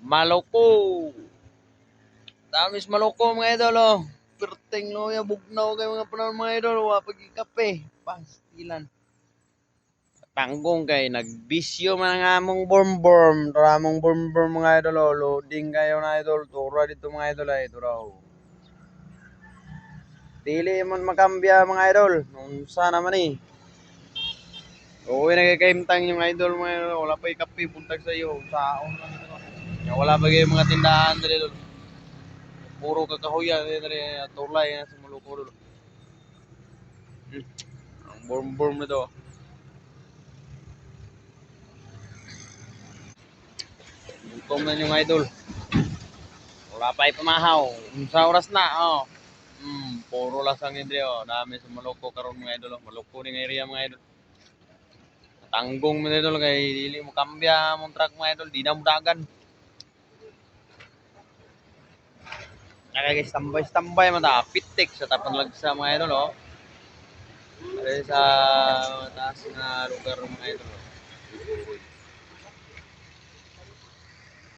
Maloko. Tamis maloko mga idol oh. Perteng loya bugnaw kay mga panahon mga idol wa pagikape. Pastilan. Tanggong kay nagbisyo man ang among borm-borm. Ramong borm-borm mga idol oh. Loading kayo na idol. Tura dito mga idol ay turaw. Dili man makambya mga idol. Nung sana man eh. Uwi nagkakaimtang yung idol mga idol. Wala pa ikape buntag sa iyo. Saon lang ito. Wala pa kayo mga tindahan dali idol. Puro kakahuyan dali tulay na sa Maloko dol. Ang borm-borm na to. Gutom na yung idol. Wala pa ipamahaw. Sa oras na oh. Puro lasang hindi oh. Dami sa Maloko karon mga idol. Maloko ning area mga idol. Tanggong mga idol kay dili mo kambya mong truck mga idol, di na mo dagan. Nakakistambay-stambay man ta, pitik sa tapan lagsa mga idol oh. Sa taas na lugar mga idol. Oh.